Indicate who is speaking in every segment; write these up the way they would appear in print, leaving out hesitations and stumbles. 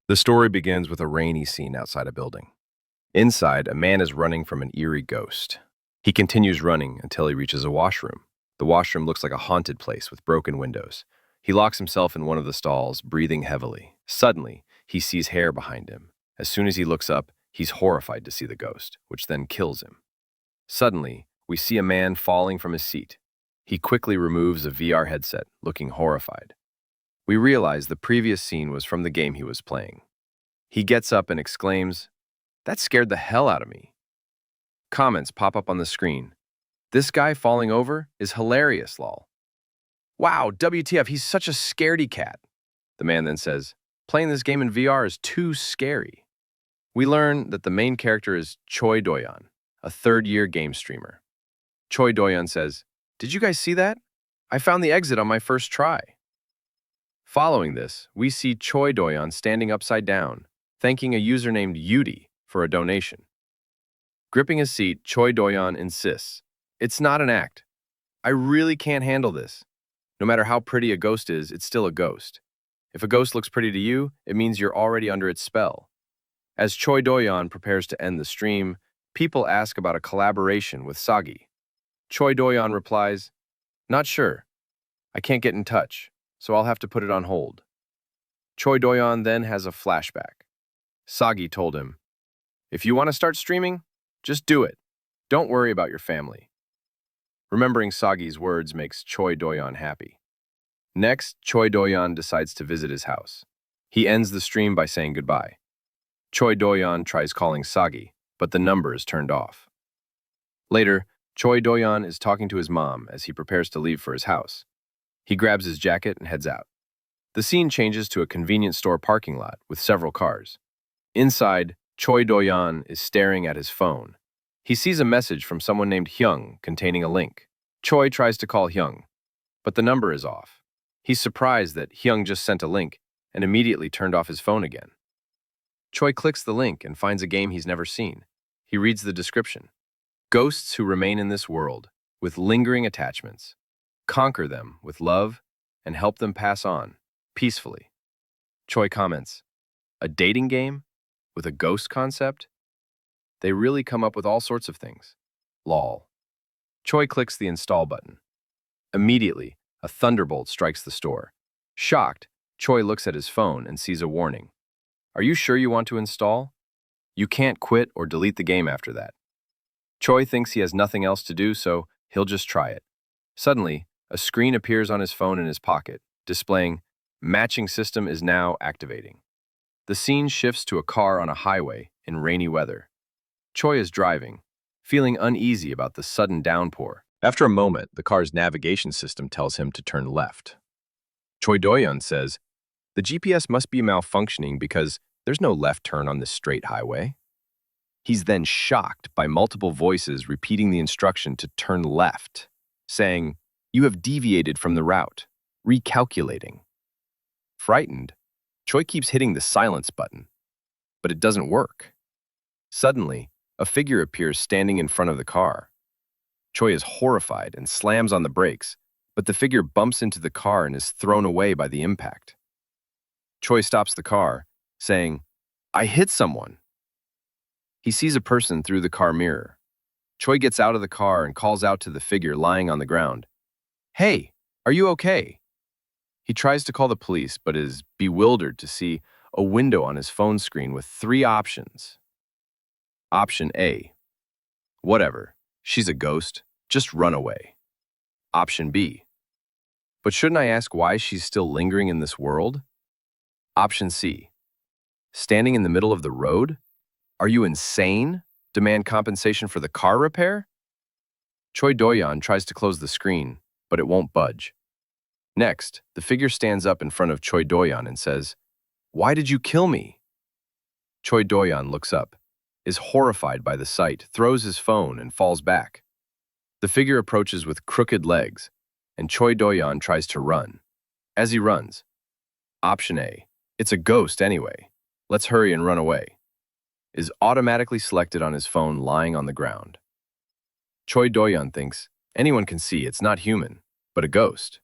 Speaker 1: The story begins with a rainy scene outside a building. Inside, a man is running from an eerie ghost. He continues running until he reaches a washroom. The washroom looks like a haunted place with broken windows. He locks himself in one of the stalls, breathing heavily. Suddenly, he sees hair behind him. As soon as he looks up, he's horrified to see the ghost, which then kills him. Suddenly, we see a man falling from his seat. He quickly removes a VR headset, looking horrified. We realize the previous scene was from the game he was playing. He gets up and exclaims, "That scared the hell out of me." Comments pop up on the screen. "This guy falling over is hilarious, lol." "Wow, WTF, he's such a scaredy cat." The man then says, "Playing this game in VR is too scary." We learn that the main character is Choi Doyeon, a third-year game streamer. Choi Doyeon says, "Did you guys see that? I found the exit on my first try." Following this, we see Choi Doyeon standing upside down, thanking a user named Yudi for a donation. Gripping his seat, Choi Doyeon insists, "It's not an act. I really can't handle this. No matter how pretty a ghost is, it's still a ghost. If a ghost looks pretty to you, it means you're already under its spell." As Choi Doyeon prepares to end the stream, people ask about a collaboration with Sagi. Choi Doyeon replies, "Not sure. I can't get in touch, so I'll have to put it on hold." Choi Doyeon then has a flashback. Sagi told him, "If you want to start streaming, just do it. Don't worry about your family." Remembering Sagi's words makes Choi Doyeon happy. Next, Choi Doyeon decides to visit his house. He ends the stream by saying goodbye. Choi Doyeon tries calling Sagi, but the number is turned off. Later, Choi Doyeon is talking to his mom as he prepares to leave for his house. He grabs his jacket and heads out. The scene changes to a convenience store parking lot with several cars. Inside, Choi Doyeon is staring at his phone. He sees a message from someone named Hyung containing a link. Choi tries to call Hyung, but the number is off. He's surprised that Hyung just sent a link and immediately turned off his phone again. Choi clicks the link and finds a game he's never seen. He reads the description. Ghosts who remain in this world with lingering attachments. Conquer them with love and help them pass on peacefully. Choi comments, "A dating game with a ghost concept? They really come up with all sorts of things. Lol." Choi clicks the install button. Immediately, a thunderbolt strikes the store. Shocked, Choi looks at his phone and sees a warning. "Are you sure you want to install? You can't quit or delete the game after that." Choi thinks he has nothing else to do, so he'll just try it. Suddenly, a screen appears on his phone in his pocket, displaying, "Matching system is now activating." The scene shifts to a car on a highway in rainy weather. Choi is driving, feeling uneasy about the sudden downpour. After a moment, the car's navigation system tells him to turn left. Choi Doyeon says, "The GPS must be malfunctioning because there's no left turn on this straight highway." He's then shocked by multiple voices repeating the instruction to turn left, saying, "You have deviated from the route, recalculating." Frightened, Choi keeps hitting the silence button, but it doesn't work. Suddenly, a figure appears standing in front of the car. Choi is horrified and slams on the brakes, but the figure bumps into the car and is thrown away by the impact. Choi stops the car, saying, "I hit someone." He sees a person through the car mirror. Choi gets out of the car and calls out to the figure lying on the ground, "Hey, are you okay?" He tries to call the police, but is bewildered to see a window on his phone screen with 3 options. Option A, "Whatever, she's a ghost, just run away." Option B, "But shouldn't I ask why she's still lingering in this world?" Option C, "Standing in the middle of the road? Are you insane? Demand compensation for the car repair?" Choi Doyeon tries to close the screen, but it won't budge. Next, the figure stands up in front of Choi Doyeon and says, "Why did you kill me?" Choi Doyeon looks up, is horrified by the sight, throws his phone, and falls back. The figure approaches with crooked legs, and Choi Doyeon tries to run. As he runs, Option A, "It's a ghost anyway. Let's hurry and run away," is automatically selected on his phone lying on the ground. Choi Doyeon thinks anyone can see it's not human, but a ghost.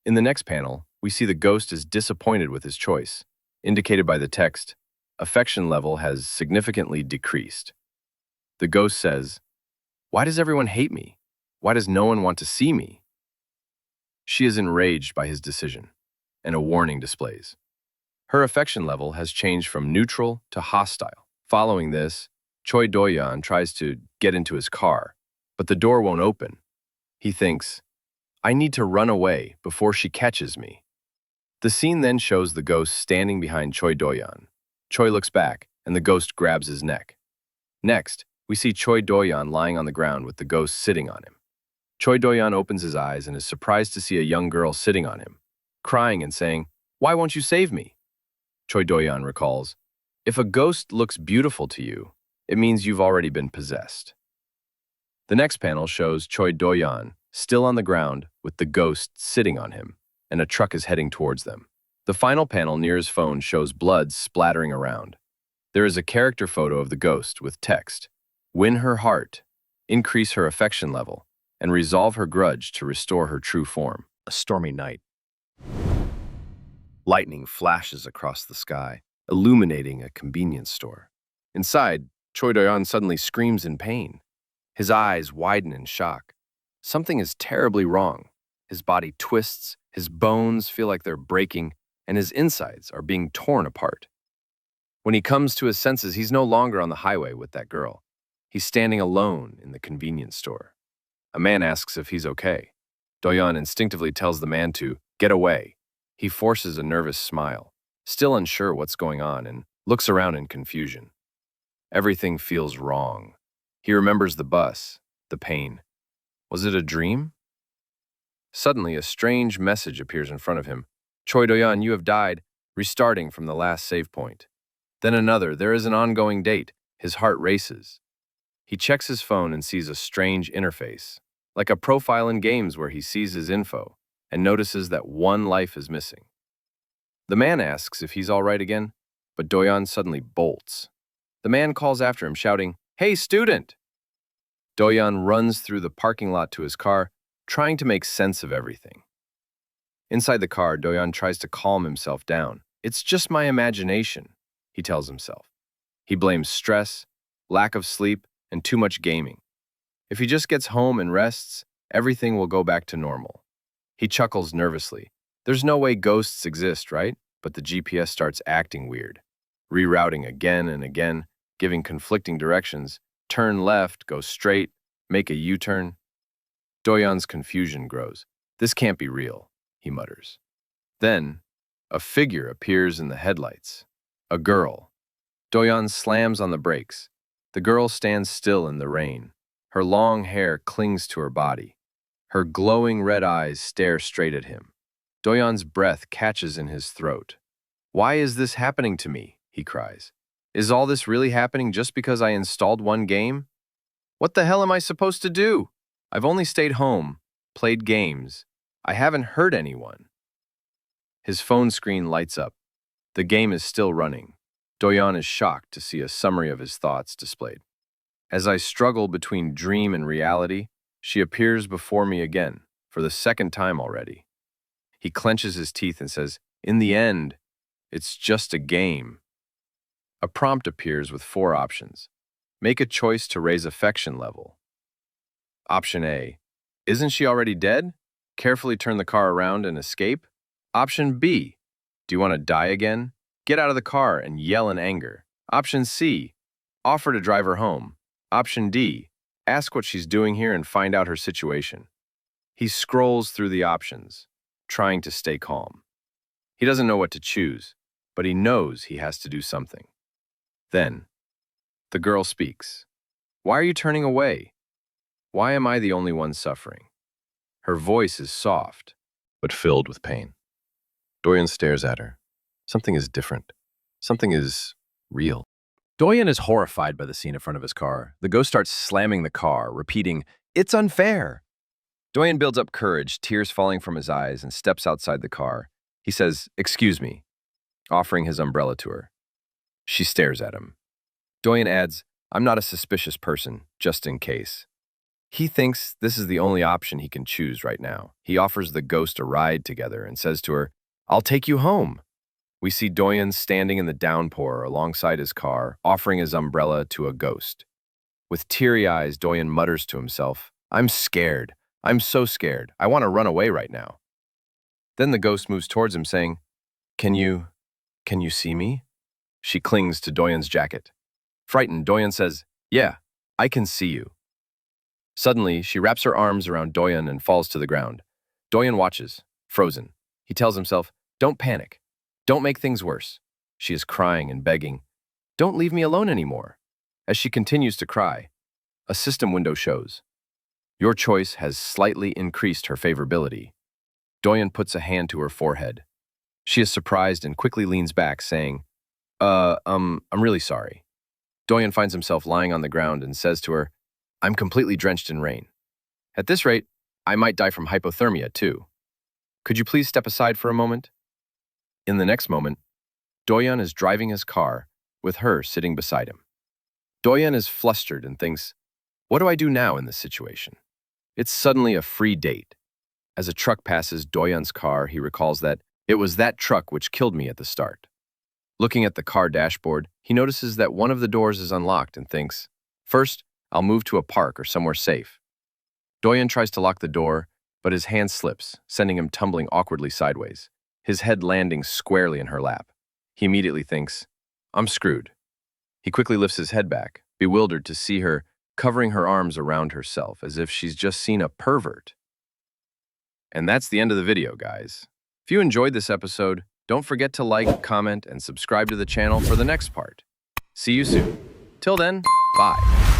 Speaker 1: In the next panel, we see the ghost is disappointed with his choice. indicated by the text, affection level has significantly decreased. The ghost says, "Why does everyone hate me? Why does no one want to see me?" She is enraged by his decision, and a warning displays. Her affection level has changed from neutral to hostile. Following this, Choi Doyeon tries to get into his car, but the door won't open. He thinks, "I need to run away before she catches me." The scene then shows the ghost standing behind Choi Doyeon. Choi looks back, and the ghost grabs his neck. Next, we see Choi Doyeon lying on the ground with the ghost sitting on him. Choi Doyeon opens his eyes and is surprised to see a young girl sitting on him, crying and saying, "Why won't you save me?" Choi Doyeon recalls, "If a ghost looks beautiful to you, it means you've already been possessed." The next panel shows Choi Doyeon still on the ground with the ghost sitting on him, and a truck is heading towards them. The final panel near his phone shows blood splattering around. There is a character photo of the ghost with text, "Win her heart, increase her affection level, and resolve her grudge to restore her true form." A stormy night. Lightning flashes across the sky, illuminating a convenience store. Inside, Choi Doyeon suddenly screams in pain. His eyes widen in shock. Something is terribly wrong. His body twists, his bones feel like they're breaking, and his insides are being torn apart. When he comes to his senses, he's no longer on the highway with that girl. He's standing alone in the convenience store. A man asks if he's okay. Doyeon instinctively tells the man to get away. He forces a nervous smile, still unsure what's going on, and looks around in confusion. Everything feels wrong. He remembers the bus, the pain. Was it a dream? Suddenly, a strange message appears in front of him. "Choi Doyeon, you have died," restarting from the last save point. Then another, "There is an ongoing date." His heart races. He checks his phone and sees a strange interface, like a profile in games where he sees his info and notices that one life is missing. The man asks if he's all right again, but Doyeon suddenly bolts. The man calls after him, shouting, "Hey, student!" Doyeon runs through the parking lot to his car, trying to make sense of everything. Inside the car, Doyeon tries to calm himself down. "It's just my imagination," he tells himself. He blames stress, lack of sleep, and too much gaming. If he just gets home and rests, everything will go back to normal. He chuckles nervously. There's no way ghosts exist, right? But the GPS starts acting weird, rerouting again and again, giving conflicting directions. Turn left, go straight, make a U-turn. Doyeon's confusion grows. "This can't be real," he mutters. Then, a figure appears in the headlights. A girl. Doyeon slams on the brakes. The girl stands still in the rain. Her long hair clings to her body. Her glowing red eyes stare straight at him. Doyeon's breath catches in his throat. "Why is this happening to me?" he cries. "Is all this really happening just because I installed one game? What the hell am I supposed to do? I've only stayed home, played games. I haven't hurt anyone." His phone screen lights up. The game is still running. Doyeon is shocked to see a summary of his thoughts displayed. "As I struggle between dream and reality, she appears before me again, for the second time already." He clenches his teeth and says, "In the end, it's just a game." A prompt appears with 4 options. Make a choice to raise affection level. Option A, isn't she already dead? Carefully turn the car around and escape. Option B, do you want to die again? Get out of the car and yell in anger. Option C, offer to drive her home. Option D, ask what she's doing here and find out her situation. He scrolls through the options, trying to stay calm. He doesn't know what to choose, but he knows he has to do something. Then, the girl speaks. "Why are you turning away? Why am I the only one suffering?" Her voice is soft, but filled with pain. Doyeon stares at her. Something is different. Something is real. Doyeon is horrified by the scene in front of his car. The ghost starts slamming the car, repeating, "It's unfair." Doyeon builds up courage, tears falling from his eyes, and steps outside the car. He says, "Excuse me," offering his umbrella to her. She stares at him. Doyeon adds, "I'm not a suspicious person, just in case." He thinks this is the only option he can choose right now. He offers the ghost a ride together and says to her, "I'll take you home." We see Doyeon standing in the downpour alongside his car, offering his umbrella to a ghost. With teary eyes, Doyeon mutters to himself, "I'm scared. I'm so scared. I want to run away right now." Then the ghost moves towards him, saying, Can you see me?" She clings to Doyeon's jacket. Frightened, Doyeon says, "Yeah, I can see you." Suddenly, she wraps her arms around Doyeon and falls to the ground. Doyeon watches, frozen. He tells himself, "Don't panic. Don't make things worse." She is crying and begging, "Don't leave me alone anymore." As she continues to cry, a system window shows. Your choice has slightly increased her favorability. Doyeon puts a hand to her forehead. She is surprised and quickly leans back, saying, I'm really sorry." Doyeon finds himself lying on the ground and says to her, "I'm completely drenched in rain. At this rate, I might die from hypothermia too. Could you please step aside for a moment?" In the next moment, Doyeon is driving his car with her sitting beside him. Doyeon is flustered and thinks, "What do I do now in this situation?" It's suddenly a free date. As a truck passes Doyeon's car, he recalls that it was that truck which killed me at the start. Looking at the car dashboard, he notices that one of the doors is unlocked and thinks, "First, I'll move to a park or somewhere safe." Doyeon tries to lock the door, but his hand slips, sending him tumbling awkwardly sideways, his head landing squarely in her lap. He immediately thinks, "I'm screwed." He quickly lifts his head back, bewildered to see her covering her arms around herself as if she's just seen a pervert. And that's the end of the video, guys. If you enjoyed this episode, don't forget to like, comment, and subscribe to the channel for the next part. See you soon. Till then, bye.